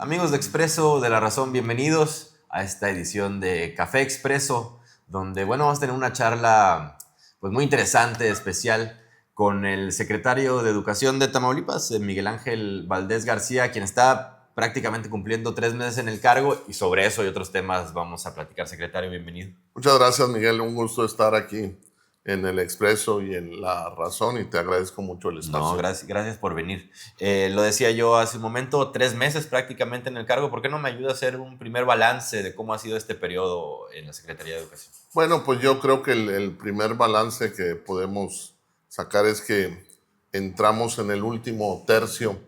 Amigos de Expreso de la Razón, bienvenidos a esta edición de Café Expreso, donde, vamos a tener una charla pues muy interesante, especial, con el secretario de Educación de Tamaulipas, Miguel Ángel Valdés García, quien está prácticamente cumpliendo 3 meses en el cargo, y sobre eso y otros temas vamos a platicar. Secretario, bienvenido. Muchas gracias, Miguel. Un gusto estar aquí en el Expreso y en La Razón, y te agradezco mucho el espacio. No, gracias por venir. Lo decía yo hace un momento, 3 meses prácticamente en el cargo. ¿Por qué no me ayuda a hacer un primer balance de cómo ha sido este periodo en la Secretaría de Educación? Bueno, pues yo creo que el primer balance que podemos sacar es que entramos en el último tercio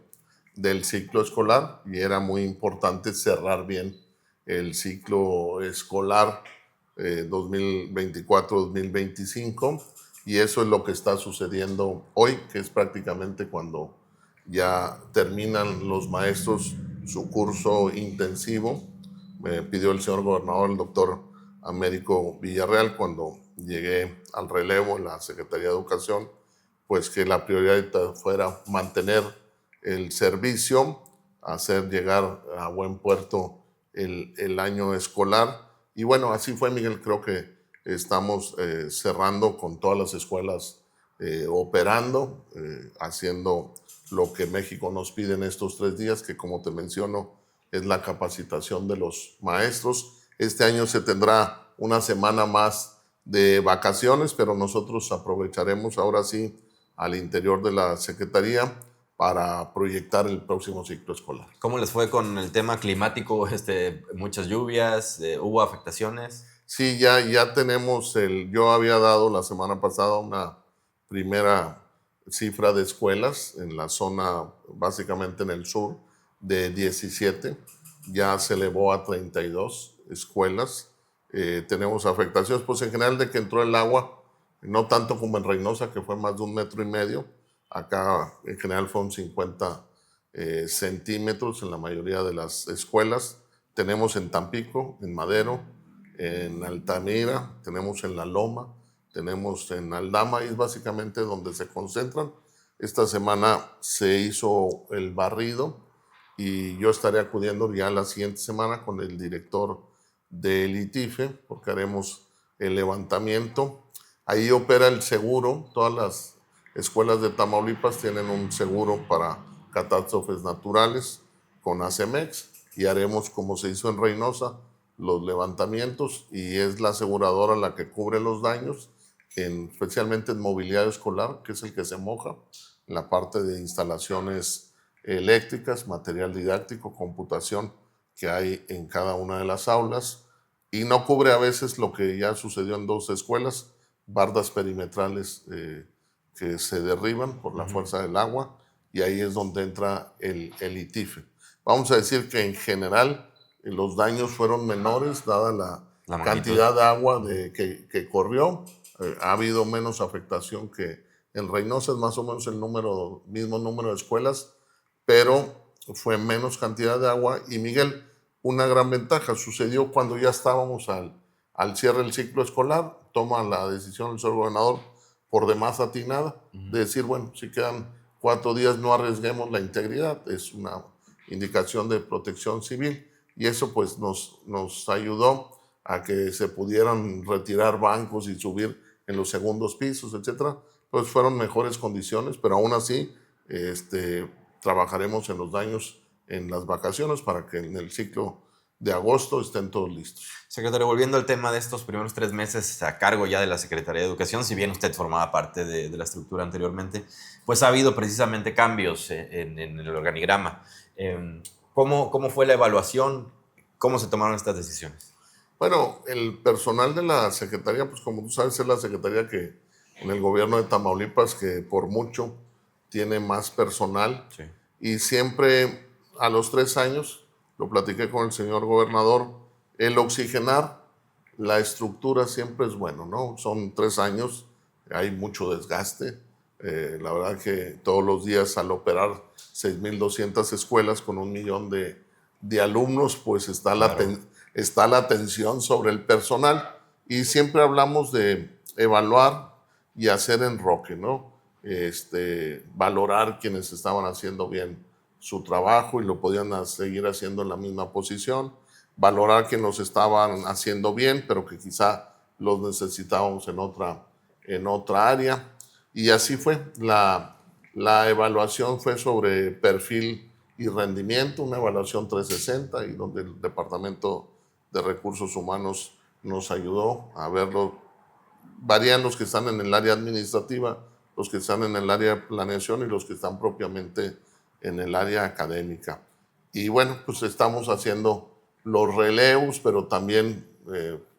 del ciclo escolar y era muy importante cerrar bien el ciclo escolar 2024-2025, y eso es lo que está sucediendo hoy, que es prácticamente cuando ya terminan los maestros su curso intensivo. Me pidió el señor gobernador, el doctor Américo Villarreal, cuando llegué al relevo en la Secretaría de Educación, pues que la prioridad fuera mantener el servicio, hacer llegar a buen puerto el año escolar. Y bueno, así fue, Miguel. Creo que estamos cerrando con todas las escuelas operando, haciendo lo que México nos pide en estos 3 días, que como te menciono, es la capacitación de los maestros. Este año se tendrá una semana más de vacaciones, pero nosotros aprovecharemos ahora sí al interior de la Secretaría para proyectar el próximo ciclo escolar. ¿Cómo les fue con el tema climático? Muchas lluvias, ¿hubo afectaciones? Sí, ya tenemos yo había dado la semana pasada una primera cifra de escuelas en la zona, básicamente en el sur, de 17. Ya se elevó a 32 escuelas. Tenemos afectaciones, pues en general de que entró el agua, no tanto como en Reynosa, que fue más de 1,5 metros. Acá en general fueron 50 centímetros en la mayoría de las escuelas. Tenemos en Tampico, en Madero, en Altamira, tenemos en La Loma, tenemos en Aldama, y es básicamente donde se concentran. Esta semana se hizo el barrido y yo estaré acudiendo ya la siguiente semana con el director del ITIFE, porque haremos el levantamiento. Ahí opera el seguro. Todas las escuelas de Tamaulipas tienen un seguro para catástrofes naturales con ACEMEX, y haremos, como se hizo en Reynosa, los levantamientos, y es la aseguradora la que cubre los daños, especialmente en mobiliario escolar, que es el que se moja, en la parte de instalaciones eléctricas, material didáctico, computación que hay en cada una de las aulas, y no cubre a veces lo que ya sucedió en 2 escuelas, bardas perimetrales que se derriban por la fuerza del agua, y ahí es donde entra el ITIFE. Vamos a decir que en general los daños fueron menores, dada la cantidad de agua que corrió. Ha habido menos afectación que en Reynosa, es más o menos el mismo número de escuelas, pero fue menos cantidad de agua. Y Miguel, una gran ventaja sucedió cuando ya estábamos al cierre del ciclo escolar. Toma la decisión el señor gobernador, por demás atinada, de decir, bueno, si quedan 4 días, no arriesguemos la integridad. Es una indicación de protección civil, y eso pues nos ayudó a que se pudieran retirar bancos y subir en los segundos pisos, etcétera. Pues fueron mejores condiciones, pero aún así trabajaremos en los daños en las vacaciones para que en el ciclo de agosto estén todos listos. Secretario, volviendo al tema de estos primeros 3 meses a cargo ya de la Secretaría de Educación, si bien usted formaba parte de la estructura anteriormente, pues ha habido precisamente cambios en el organigrama. ¿Cómo fue la evaluación? ¿Cómo se tomaron estas decisiones? Bueno, el personal de la Secretaría, pues como tú sabes, es la Secretaría que en el gobierno de Tamaulipas, que por mucho tiene más personal. Sí. Y siempre a los 3 años, lo platiqué con el señor gobernador, el oxigenar la estructura siempre es bueno, ¿no? Son 3 años, hay mucho desgaste. La verdad que todos los días, al operar 6,200 escuelas con 1 millón de alumnos, pues está la tensión sobre el personal, y siempre hablamos de evaluar y hacer enroque, ¿no? Valorar quienes estaban haciendo bien su trabajo y lo podían seguir haciendo en la misma posición, valorar que nos estaban haciendo bien, pero que quizá los necesitábamos en otra área. Y así fue. La evaluación fue sobre perfil y rendimiento, una evaluación 360, y donde el Departamento de Recursos Humanos nos ayudó a verlo. Varían los que están en el área administrativa, los que están en el área de planeación y los que están propiamente en el área académica. Y bueno, pues estamos haciendo los relevos, pero también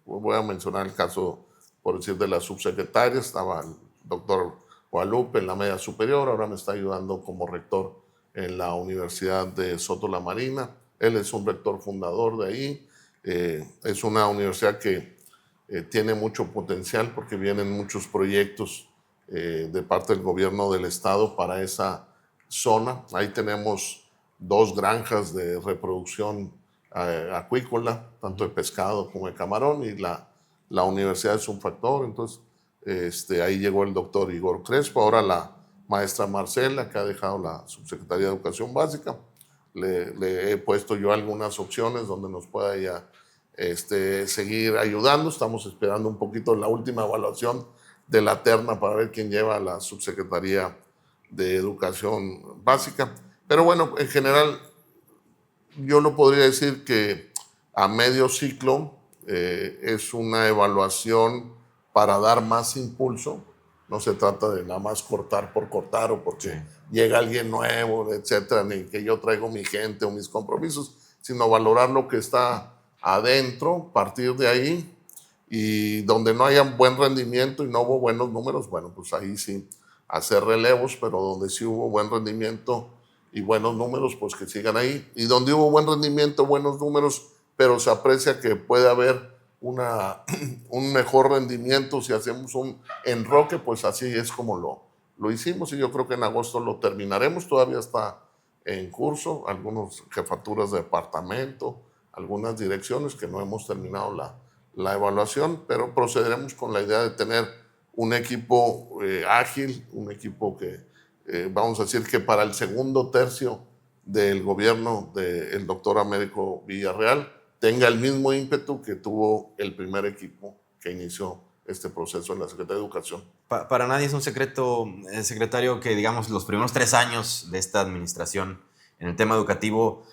voy a mencionar el caso, por decir, de la subsecretaria. Estaba el doctor Guadalupe en la media superior, ahora me está ayudando como rector en la Universidad de Soto La Marina. Él es un rector fundador de ahí. Es una universidad que tiene mucho potencial porque vienen muchos proyectos de parte del gobierno del estado para esa zona. Ahí tenemos 2 granjas de reproducción acuícola, tanto de pescado como de camarón, y la universidad es un factor. Entonces, ahí llegó el doctor Igor Crespo, ahora la maestra Marcela, que ha dejado la Subsecretaría de Educación Básica. Le he puesto yo algunas opciones donde nos pueda ya seguir ayudando. Estamos esperando un poquito la última evaluación de la terna para ver quién lleva la Subsecretaría de Educación Básica. Pero bueno, en general, yo no podría decir que a medio ciclo es una evaluación para dar más impulso. No se trata de nada más cortar por cortar o porque llega alguien nuevo, etcétera, ni que yo traigo mi gente o mis compromisos, sino valorar lo que está adentro, partir de ahí, y donde no haya buen rendimiento y no hubo buenos números, bueno, pues ahí sí hacer relevos, pero donde sí hubo buen rendimiento y buenos números, pues que sigan ahí. Y donde hubo buen rendimiento, buenos números, pero se aprecia que puede haber un mejor rendimiento si hacemos un enroque, pues así es como lo hicimos, y yo creo que en agosto lo terminaremos. Todavía está en curso, algunas jefaturas de departamento, algunas direcciones que no hemos terminado la evaluación, pero procederemos con la idea de tener un equipo ágil, un equipo que vamos a decir que para el segundo tercio del gobierno del doctor Américo Villarreal tenga el mismo ímpetu que tuvo el primer equipo que inició este proceso en la Secretaría de Educación. Para nadie es un secreto, secretario, que digamos los primeros 3 años de esta administración en el tema educativo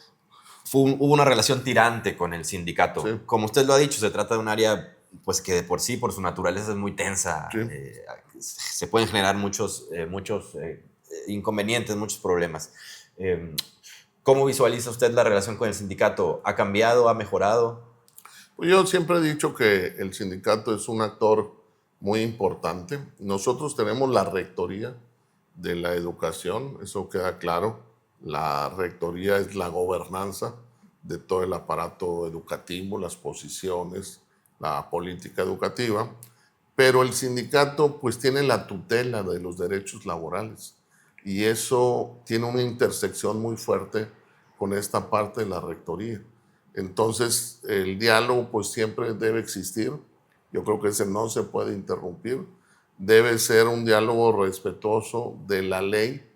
hubo una relación tirante con el sindicato. Sí. Como usted lo ha dicho, se trata de un área pues que de por sí, por su naturaleza, es muy tensa. Sí. Se pueden generar muchos inconvenientes, muchos problemas. ¿Cómo visualiza usted la relación con el sindicato? ¿Ha cambiado? ¿Ha mejorado? Pues yo siempre he dicho que el sindicato es un actor muy importante. Nosotros tenemos la rectoría de la educación, eso queda claro. La rectoría es la gobernanza de todo el aparato educativo, las posiciones, la política educativa, pero el sindicato pues tiene la tutela de los derechos laborales, y eso tiene una intersección muy fuerte con esta parte de la rectoría. Entonces el diálogo pues siempre debe existir. Yo creo que ese no se puede interrumpir. Debe ser un diálogo respetuoso de la ley,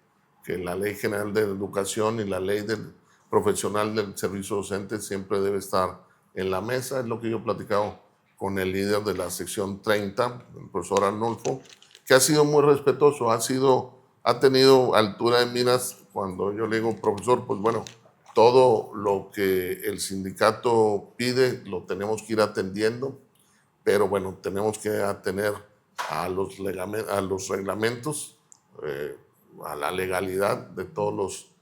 que la Ley General de Educación y la Ley del Profesional del Servicio Docente siempre debe estar en la mesa. Es lo que yo he platicado con el líder de la sección 30, el profesor Arnulfo, que ha sido muy respetuoso, ha tenido altura de miras. Cuando yo le digo, profesor, pues bueno, todo lo que el sindicato pide lo tenemos que ir atendiendo, pero bueno, tenemos que atener a los reglamentos, a la legalidad de todos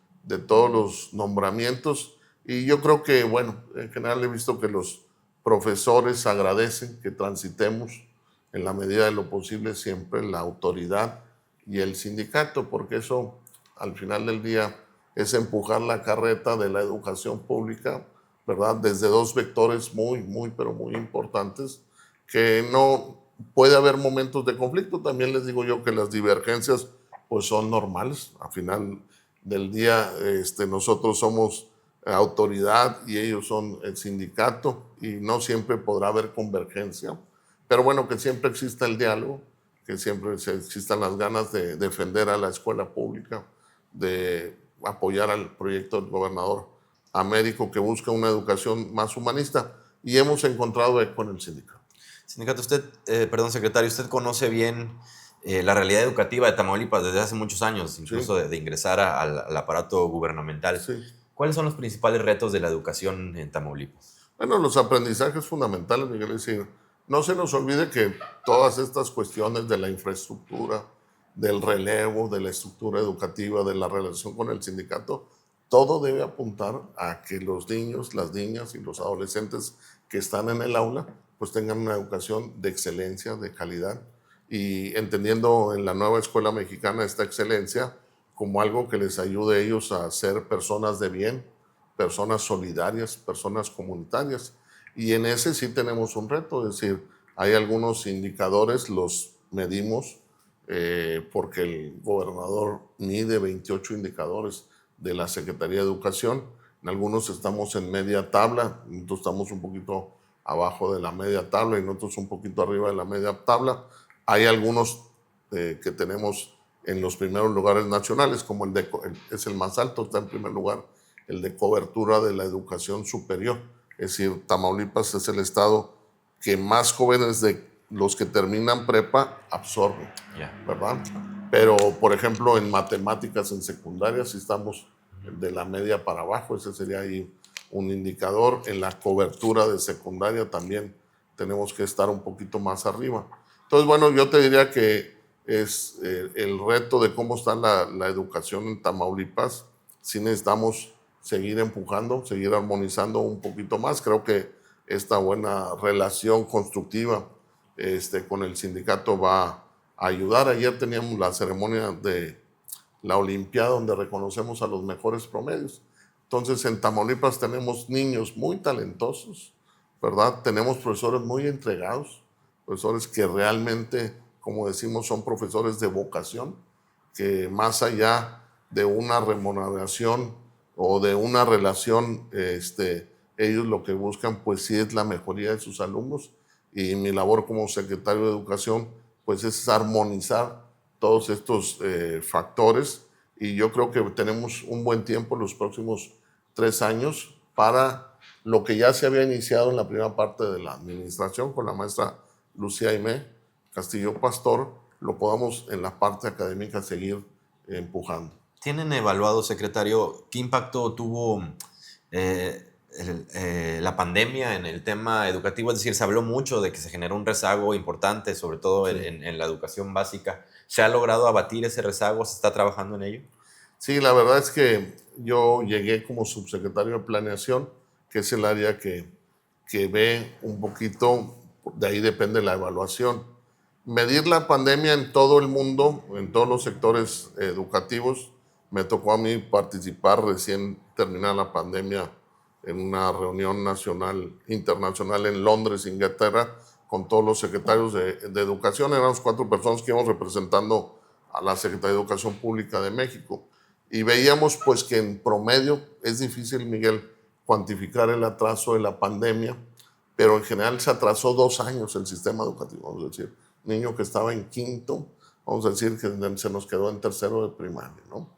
los nombramientos. Y yo creo que, bueno, en general he visto que los profesores agradecen que transitemos en la medida de lo posible siempre la autoridad y el sindicato, porque eso al final del día es empujar la carreta de la educación pública, ¿verdad? Desde 2 vectores pero muy importantes, que no puede haber momentos de conflicto. También les digo yo que las divergencias pues son normales. Al final del día nosotros somos autoridad y ellos son el sindicato, y no siempre podrá haber convergencia, pero bueno, que siempre exista el diálogo, que siempre existan las ganas de defender a la escuela pública, de apoyar al proyecto del gobernador Américo, que busca una educación más humanista, y hemos encontrado eco en el sindicato. Sindicato, perdón, secretario, usted conoce bien la realidad educativa de Tamaulipas desde hace muchos años, incluso Sí, de ingresar al aparato gubernamental. sí. ¿Cuáles son los principales retos de la educación en Tamaulipas? Bueno, los aprendizajes fundamentales, Miguel, es decir, no se nos olvide que todas estas cuestiones de la infraestructura, del relevo, de la estructura educativa, de la relación con el sindicato, todo debe apuntar a que los niños, las niñas y los adolescentes que están en el aula, pues tengan una educación de excelencia, de calidad, y entendiendo en la nueva escuela mexicana esta excelencia como algo que les ayude a ellos a ser personas de bien, personas solidarias, personas comunitarias. Y en ese sí tenemos un reto, es decir, hay algunos indicadores, los medimos, porque el gobernador mide 28 indicadores de la Secretaría de Educación. En algunos estamos en media tabla, nosotros estamos un poquito abajo de la media tabla y nosotros un poquito arriba de la media tabla. Hay algunos que tenemos en los primeros lugares nacionales, como es el más alto, está en primer lugar, el de cobertura de la educación superior. Es decir, Tamaulipas es el estado que más jóvenes de los que terminan prepa absorben, ¿verdad? Pero, por ejemplo, en matemáticas en secundaria sí estamos de la media para abajo, ese sería ahí un indicador. En la cobertura de secundaria también tenemos que estar un poquito más arriba. Entonces, bueno, yo te diría que es el reto de cómo está la educación en Tamaulipas. Sí necesitamos seguir empujando, seguir armonizando un poquito más. Creo que esta buena relación constructiva con el sindicato va a ayudar. Ayer teníamos la ceremonia de la Olimpiada donde reconocemos a los mejores promedios. Entonces en Tamaulipas tenemos niños muy talentosos, ¿verdad? Tenemos profesores muy entregados, profesores que realmente, como decimos, son profesores de vocación, que más allá de una remuneración o de una relación, ellos lo que buscan pues sí es la mejoría de sus alumnos, y mi labor como secretario de Educación pues es armonizar todos estos factores, y yo creo que tenemos un buen tiempo los próximos 3 años para lo que ya se había iniciado en la primera parte de la administración con la maestra Lucía Aimé Castillo Pastor, lo podamos en la parte académica seguir empujando. ¿Tienen evaluado, secretario, qué impacto tuvo la pandemia en el tema educativo? Es decir, se habló mucho de que se generó un rezago importante, sobre todo Sí. en la educación básica. ¿Se ha logrado abatir ese rezago? ¿Se está trabajando en ello? Sí, la verdad es que yo llegué como subsecretario de Planeación, que es el área que ve un poquito, de ahí depende la evaluación. Medir la pandemia en todo el mundo, en todos los sectores educativos. Me tocó a mí participar recién terminada la pandemia en una reunión nacional, internacional en Londres, Inglaterra, con todos los secretarios de Educación. Éramos 4 personas que íbamos representando a la Secretaría de Educación Pública de México. Y veíamos pues que en promedio es difícil, Miguel, cuantificar el atraso de la pandemia, pero en general se atrasó 2 años el sistema educativo, vamos a decir. Niño que estaba en quinto, vamos a decir que se nos quedó en tercero de primaria, ¿no?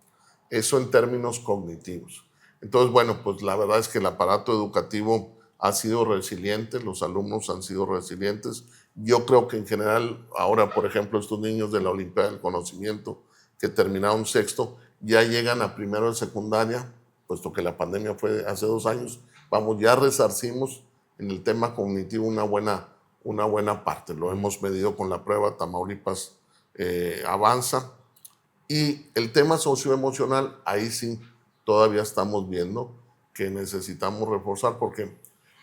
Eso en términos cognitivos. Entonces, bueno, pues la verdad es que el aparato educativo ha sido resiliente, los alumnos han sido resilientes. Yo creo que en general, ahora, por ejemplo, estos niños de la Olimpiada del Conocimiento que terminaron sexto, ya llegan a primero de secundaria, puesto que la pandemia fue hace 2 años. Vamos, ya resarcimos en el tema cognitivo una buena parte. Lo hemos medido con la prueba Tamaulipas Avanza. Y el tema socioemocional, ahí sí todavía estamos viendo que necesitamos reforzar, porque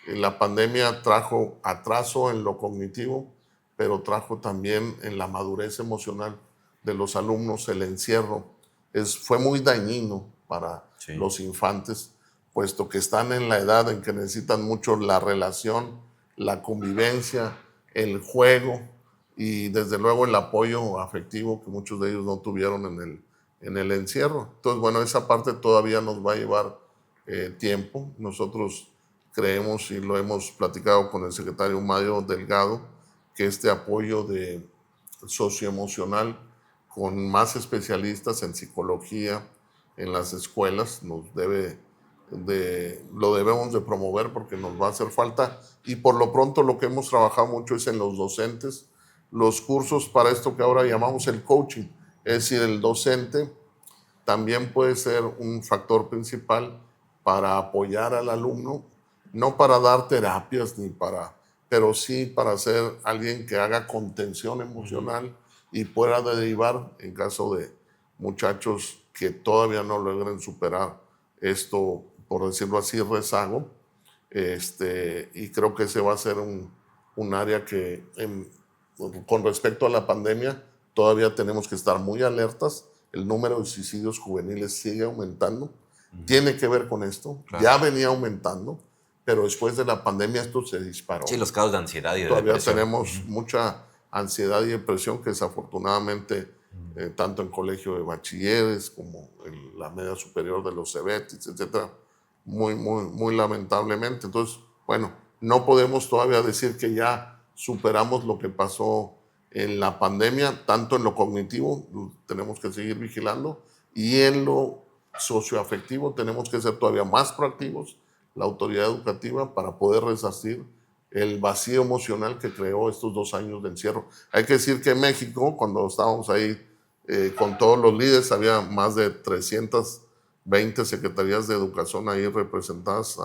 la pandemia trajo atraso en lo cognitivo, pero trajo también en la madurez emocional de los alumnos. El encierro fue muy dañino para Sí. los infantes, puesto que están en la edad en que necesitan mucho la relación, la convivencia, el juego y desde luego el apoyo afectivo que muchos de ellos no tuvieron en el encierro. Entonces, bueno, esa parte todavía nos va a llevar tiempo. Nosotros creemos, y lo hemos platicado con el secretario Mario Delgado, que este apoyo socioemocional con más especialistas en psicología, en las escuelas, lo debemos de promover porque nos va a hacer falta, y por lo pronto lo que hemos trabajado mucho es en los docentes, los cursos para esto que ahora llamamos el coaching, es decir, el docente también puede ser un factor principal para apoyar al alumno, no para dar terapias pero sí para ser alguien que haga contención emocional y pueda derivar en caso de muchachos que todavía no logren superar esto, por decirlo así, rezago. Y creo que ese va a ser un área que con respecto a la pandemia todavía tenemos que estar muy alertas. El número de suicidios juveniles sigue aumentando. Tiene que ver con esto. Claro. Ya venía aumentando, pero después de la pandemia esto se disparó. Sí, los casos de ansiedad y de todavía depresión. Tenemos mucha ansiedad y depresión que desafortunadamente, tanto en colegio de bachilleres como en la media superior de los CEBETIS, etcétera, muy lamentablemente. Entonces, bueno, no podemos todavía decir que ya superamos lo que pasó en la pandemia, tanto en lo cognitivo, tenemos que seguir vigilando, y en lo socioafectivo tenemos que ser todavía más proactivos, la autoridad educativa, para poder resarcir el vacío emocional que creó estos 2 años de encierro. Hay que decir que en México, cuando estábamos ahí con todos los líderes, había más de 320 secretarías de educación ahí representadas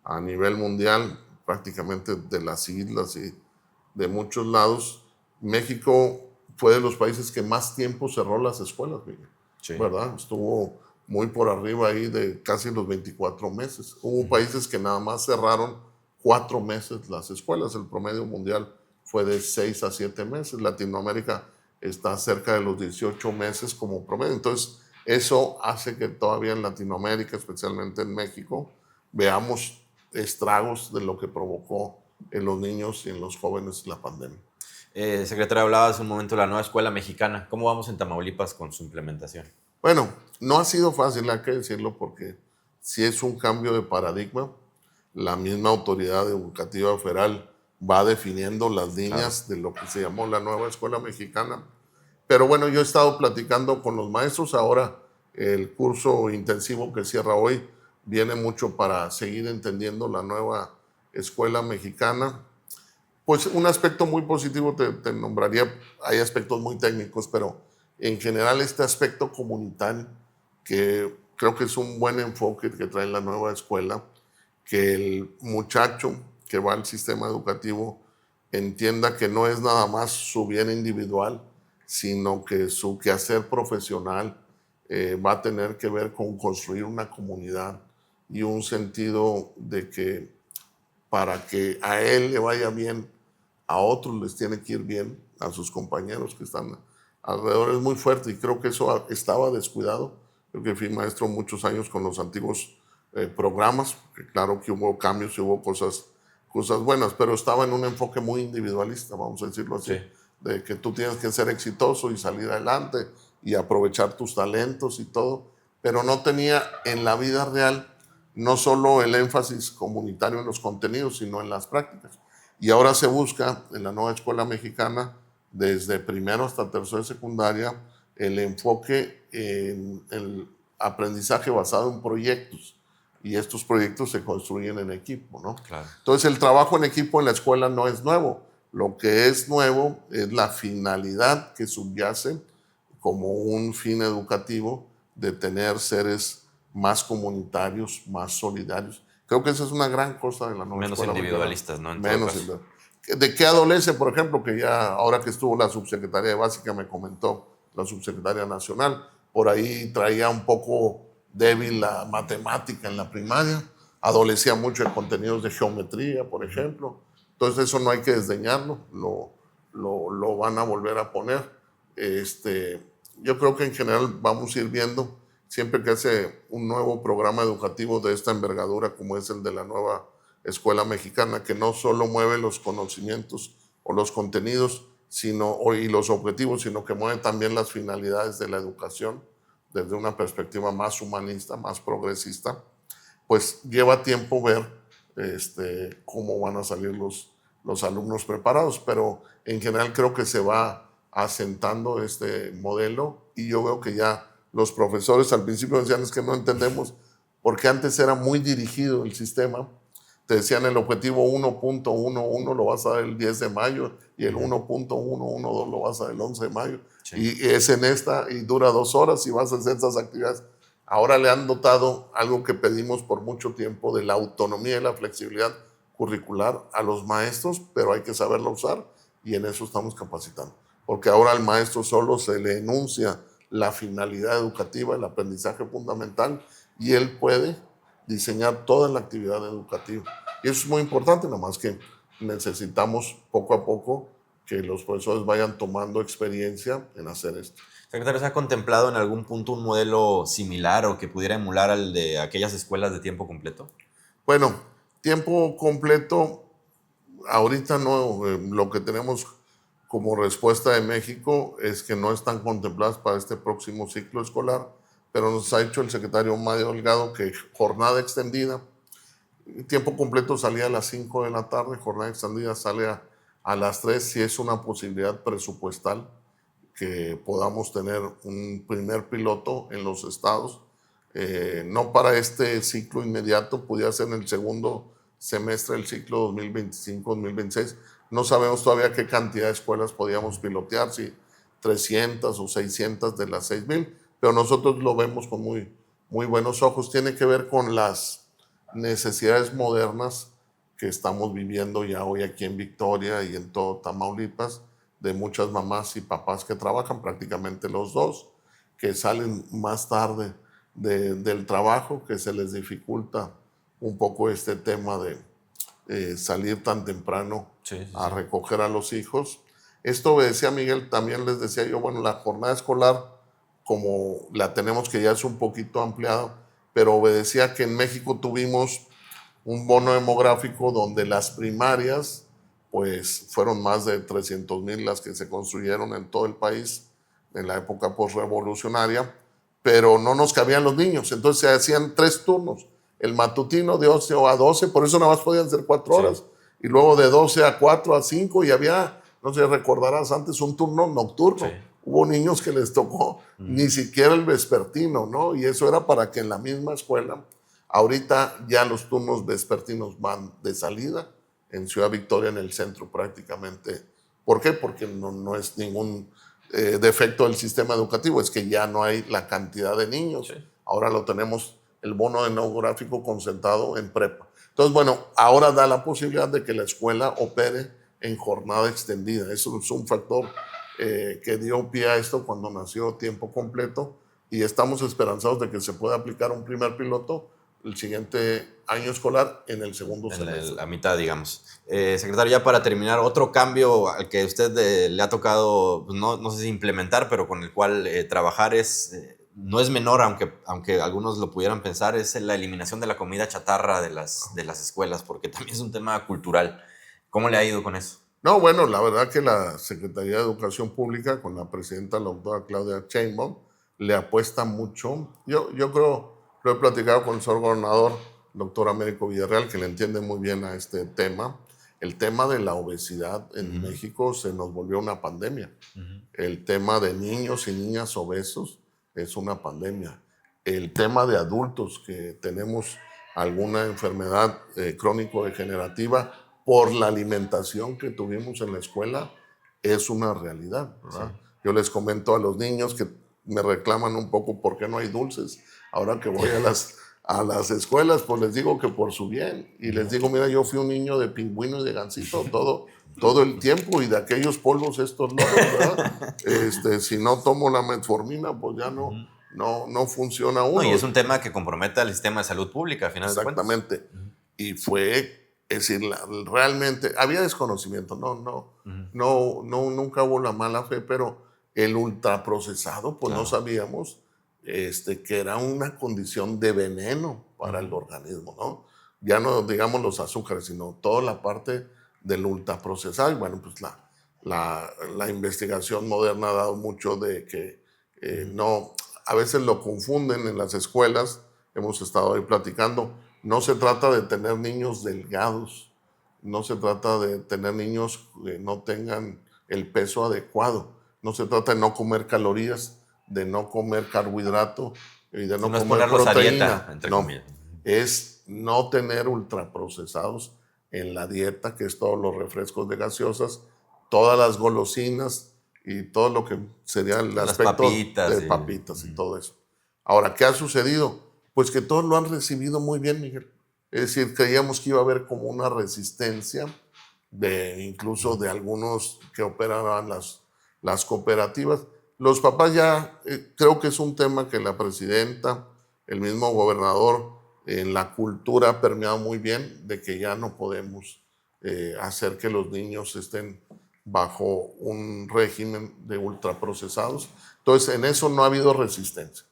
a nivel mundial, prácticamente de las islas y de muchos lados. México fue de los países que más tiempo cerró las escuelas, sí. ¿Verdad? Estuvo muy por arriba ahí de casi los 24 meses. Hubo países que nada más cerraron 4 meses las escuelas. El promedio mundial fue de 6 a 7 meses. Latinoamérica está cerca de los 18 meses como promedio. Entonces, eso hace que todavía en Latinoamérica, especialmente en México, veamos estragos de lo que provocó en los niños y en los jóvenes la pandemia. Secretario, hablaba hace un momento de la nueva escuela mexicana. ¿Cómo vamos en Tamaulipas con su implementación? Bueno, no ha sido fácil, hay que decirlo, porque si es un cambio de paradigma. La misma autoridad educativa federal va definiendo las líneas de lo que se llamó la nueva escuela mexicana. Pero bueno, yo he estado platicando con los maestros. Ahora el curso intensivo que cierra hoy viene mucho para seguir entendiendo la nueva escuela mexicana. Pues un aspecto muy positivo te nombraría, hay aspectos muy técnicos, pero en general este aspecto comunitario, que creo que es un buen enfoque que trae la nueva escuela, que el muchacho que va al sistema educativo entienda que no es nada más su bien individual, sino que su quehacer profesional va a tener que ver con construir una comunidad y un sentido de que para que a él le vaya bien, a otros les tiene que ir bien, a sus compañeros que están alrededor. Es muy fuerte y creo que eso estaba descuidado. Creo que fui maestro muchos años con los antiguos programas, que claro que hubo cambios y hubo cosas buenas, pero estaba en un enfoque muy individualista, vamos a decirlo así, sí. De que tú tienes que ser exitoso y salir adelante y aprovechar tus talentos y todo, pero no tenía en la vida real no solo el énfasis comunitario en los contenidos, sino en las prácticas. Y ahora se busca en la nueva escuela mexicana, desde primero hasta tercero de secundaria, el enfoque en el aprendizaje basado en proyectos. Y estos proyectos se construyen en equipo, ¿no? Claro. Entonces el trabajo en equipo en la escuela no es nuevo. Lo que es nuevo es la finalidad que subyace como un fin educativo de tener seres más comunitarios, más solidarios. Creo que esa es una gran cosa de la nueva menos escuela. Menos individualistas, ¿no? Menos. ¿De qué adolece, por ejemplo, que ya ahora que estuvo la subsecretaria de Básica me comentó, la subsecretaria nacional, por ahí traía un poco débil la matemática en la primaria, adolecía mucho de contenidos de geometría, por ejemplo. Entonces eso no hay que desdeñarlo, lo van a volver a poner. Yo creo que en general vamos a ir viendo, siempre que hace un nuevo programa educativo de esta envergadura como es el de la nueva escuela mexicana, que no solo mueve los conocimientos o los contenidos y los objetivos, sino que mueve también las finalidades de la educación desde una perspectiva más humanista, más progresista, pues lleva tiempo ver cómo van a salir los alumnos preparados, pero en general creo que se va asentando este modelo y yo veo que ya los profesores al principio decían es que no entendemos, porque antes era muy dirigido el sistema. Te decían el objetivo 1.11 lo vas a dar el 10 de mayo y el 1.112 lo vas a dar el 11 de mayo. Sí. Y es en esta y dura 2 horas y vas a hacer esas actividades. Ahora le han dotado algo que pedimos por mucho tiempo de la autonomía y la flexibilidad curricular a los maestros, pero hay que saberla usar y en eso estamos capacitando. Porque ahora al maestro solo se le enuncia la finalidad educativa, el aprendizaje fundamental, y él puede diseñar toda la actividad educativa. Y eso es muy importante, nada más que necesitamos poco a poco que los profesores vayan tomando experiencia en hacer esto. Secretario, ¿se ha contemplado en algún punto un modelo similar o que pudiera emular al de aquellas escuelas de tiempo completo? Bueno, tiempo completo, ahorita no, lo que tenemos como respuesta de México es que no están contempladas para este próximo ciclo escolar, pero nos ha dicho el secretario Mario Delgado que jornada extendida, tiempo completo salía a las 5 de la tarde, jornada extendida sale a las 3, si es una posibilidad presupuestal que podamos tener un primer piloto en los estados, no para este ciclo inmediato, pudiera ser en el segundo semestre del ciclo 2025-2026. No sabemos todavía qué cantidad de escuelas podíamos pilotear, si 300 o 600 de las 6,000, pero nosotros lo vemos con muy, muy buenos ojos. Tiene que ver con las necesidades modernas que estamos viviendo ya hoy aquí en Victoria y en todo Tamaulipas, de muchas mamás y papás que trabajan, prácticamente los dos, que salen más tarde del trabajo, que se les dificulta un poco este tema de salir tan temprano a recoger a los hijos. Esto obedecía, Miguel, también les decía yo, bueno, la jornada escolar, como la tenemos que ya es un poquito ampliada, pero obedecía que en México tuvimos un bono demográfico donde las primarias, pues fueron más de 300,000 las que se construyeron en todo el país en la época postrevolucionaria, pero no nos cabían los niños, entonces se hacían 3 turnos, el matutino de 11 a 12, por eso nada más podían ser 4 horas, y luego de 12 a 4 a 5, y había, no sé, recordarás antes, un turno nocturno. Sí. Hubo niños que les tocó ni siquiera el vespertino, ¿no? Y eso era para que en la misma escuela. Ahorita ya los turnos vespertinos van de salida en Ciudad Victoria, en el centro prácticamente. ¿Por qué? Porque no es ningún defecto del sistema educativo, es que ya no hay la cantidad de niños. Sí. Ahora lo tenemos, el bono demográfico concentrado en prepa. Entonces, bueno, ahora da la posibilidad de que la escuela opere en jornada extendida. Eso es un factor que dio pie a esto cuando nació tiempo completo, y estamos esperanzados de que se pueda aplicar un primer piloto el siguiente año escolar en el segundo semestre. La mitad, digamos. Secretario, ya para terminar, otro cambio al que usted le ha tocado, pues no sé si implementar, pero con el cual trabajar no es menor, aunque algunos lo pudieran pensar, es la eliminación de la comida chatarra de las escuelas, porque también es un tema cultural. ¿Cómo le ha ido con eso? No, bueno, la verdad que la Secretaría de Educación Pública, con la presidenta, la doctora Claudia Sheinbaum, le apuesta mucho. Yo creo, lo he platicado con el señor gobernador, doctor Américo Villarreal, que le entiende muy bien a este tema. El tema de la obesidad en México se nos volvió una pandemia. El tema de niños y niñas obesos es una pandemia. El tema de adultos que tenemos alguna enfermedad crónico-degenerativa por la alimentación que tuvimos en la escuela es una realidad, ¿verdad? Sí. Yo les comento a los niños que me reclaman un poco por qué no hay dulces. Ahora que voy a las escuelas, pues les digo que por su bien. Y les digo, mira, yo fui un niño de pingüino y de gansito todo el tiempo, y de aquellos polvos estos loros, ¿verdad? Si no tomo la metformina, pues ya no funciona uno. No, y es un tema que compromete al sistema de salud pública, al final de cuentas. Exactamente. Y fue, es decir, realmente había desconocimiento, nunca hubo la mala fe, pero el ultraprocesado, pues claro, no sabíamos que era una condición de veneno para el organismo, ¿no? Ya no digamos los azúcares, sino toda la parte del ultraprocesado. Y bueno, pues la investigación moderna ha dado mucho de que a veces lo confunden en las escuelas. Hemos estado ahí platicando. No se trata de tener niños delgados, no se trata de tener niños que no tengan el peso adecuado, no se trata de no comer calorías, de no comer carbohidrato y de no No es comer ponerlos a proteína. dieta, entre No, comillas. es no tener ultraprocesados en la dieta, que es todos los refrescos de gaseosas, todas las golosinas y todo lo que sería el Las aspecto papitas. de papitas y todo eso. Ahora, ¿qué ha sucedido? Pues que todos lo han recibido muy bien, Miguel. Es decir, creíamos que iba a haber como una resistencia incluso de algunos que operaban las cooperativas. Los papás ya, creo que es un tema que la presidenta, el mismo gobernador, en la cultura ha permeado muy bien de que ya no podemos hacer que los niños estén bajo un régimen de ultraprocesados. Entonces, en eso no ha habido resistencia.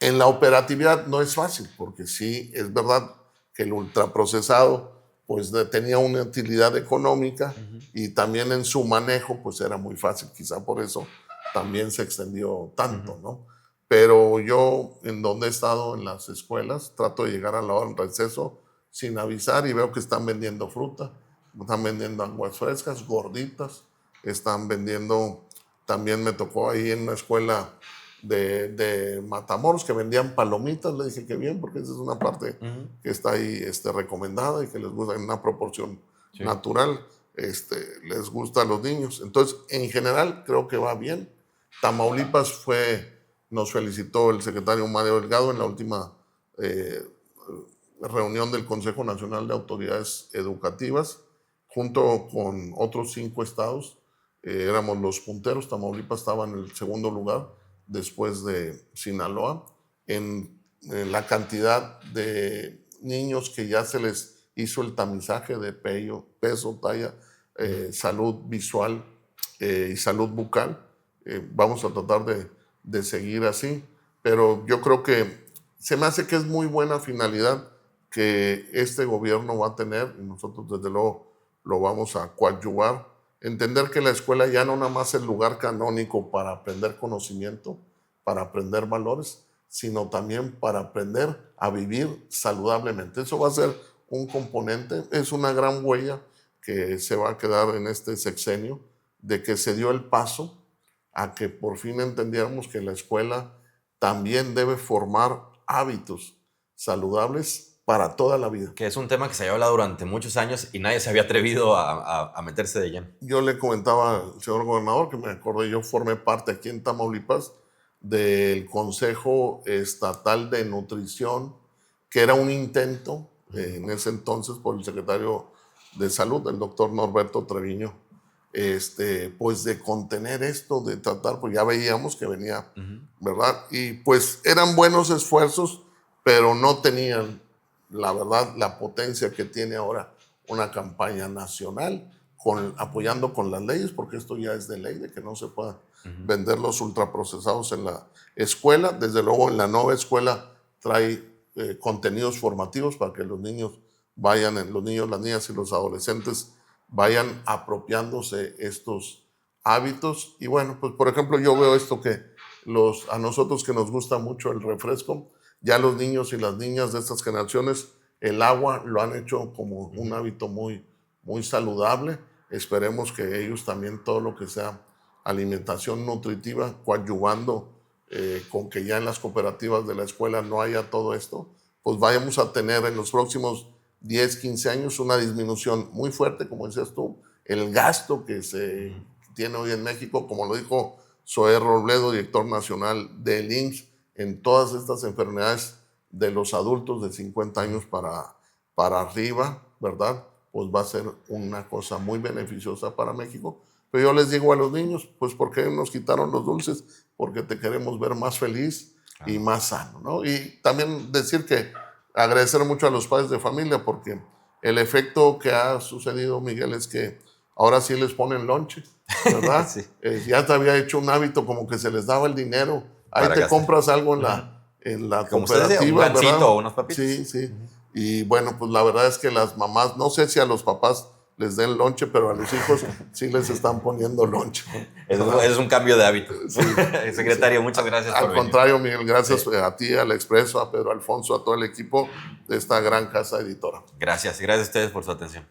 En la operatividad no es fácil, porque sí, es verdad que el ultraprocesado pues tenía una utilidad económica y también en su manejo pues era muy fácil, quizá por eso también se extendió tanto, ¿no? Pero yo, en donde he estado en las escuelas, trato de llegar a la hora del receso sin avisar y veo que están vendiendo fruta, están vendiendo aguas frescas, gorditas, están vendiendo, también me tocó ahí en una escuela de Matamoros que vendían palomitas. Le dije que bien, porque esa es una parte que está ahí recomendada y que les gusta en una proporción natural, les gusta a los niños. Entonces, en general, creo que va bien. Tamaulipas nos felicitó el secretario Mario Delgado en la última reunión del Consejo Nacional de Autoridades Educativas, junto con otros 5 estados. Éramos los punteros. Tamaulipas estaba en el segundo lugar, después de Sinaloa, en la cantidad de niños que ya se les hizo el tamizaje de peso, talla, salud visual y salud bucal. Vamos a tratar de seguir así, pero yo creo que se me hace que es muy buena finalidad que este gobierno va a tener, y nosotros desde luego lo vamos a coadyuvar. Entender que la escuela ya no nada más es el lugar canónico para aprender conocimiento, para aprender valores, sino también para aprender a vivir saludablemente. Eso va a ser un componente, es una gran huella que se va a quedar en este sexenio, de que se dio el paso a que por fin entendiéramos que la escuela también debe formar hábitos saludables para toda la vida. Que es un tema que se había hablado durante muchos años y nadie se había atrevido a meterse de lleno. Yo le comentaba al señor gobernador que me acordé, yo formé parte aquí en Tamaulipas del Consejo Estatal de Nutrición, que era un intento en ese entonces por el secretario de Salud, el doctor Norberto Treviño, pues de contener esto, de tratar, pues ya veíamos que venía, ¿verdad? Y pues eran buenos esfuerzos, pero no tenían, la verdad, la potencia que tiene ahora una campaña nacional, apoyando con las leyes, porque esto ya es de ley, de que no se puedan vender los ultraprocesados en la escuela. Desde luego, en la nueva escuela trae contenidos formativos para que los niños los niños, las niñas y los adolescentes vayan apropiándose estos hábitos. Y bueno, pues por ejemplo, yo veo esto que a nosotros que nos gusta mucho el refresco, ya los niños y las niñas de estas generaciones, el agua lo han hecho como un hábito muy, muy saludable. Esperemos que ellos también, todo lo que sea alimentación nutritiva, coadyuvando con que ya en las cooperativas de la escuela no haya todo esto, pues vayamos a tener en los próximos 10, 15 años una disminución muy fuerte, como decías tú, el gasto que se tiene hoy en México, como lo dijo Zoé Robledo, director nacional del IMSS, en todas estas enfermedades de los adultos de 50 años para arriba, ¿verdad? Pues va a ser una cosa muy beneficiosa para México. Pero yo les digo a los niños, pues ¿por qué nos quitaron los dulces? Porque te queremos ver más feliz y más sano, ¿no? Y también decir que agradecer mucho a los padres de familia, porque el efecto que ha sucedido, Miguel, es que ahora sí les ponen lonche, ¿verdad? Sí. Ya te había hecho un hábito como que se les daba el dinero. Ahí Para te gastar. compras algo en la Como usted decía, cooperativa, un gansito ¿verdad? o unos papitos. Sí, sí. Y bueno, pues la verdad es que las mamás, no sé si a los papás les den lonche, pero a los hijos sí les están poniendo lonche. Es un cambio de hábito. Sí. Secretario, muchas gracias por Al venir. contrario, Miguel, gracias a ti, al Expreso, a Pedro Alfonso, a todo el equipo de esta gran casa editora. Gracias a ustedes por su atención.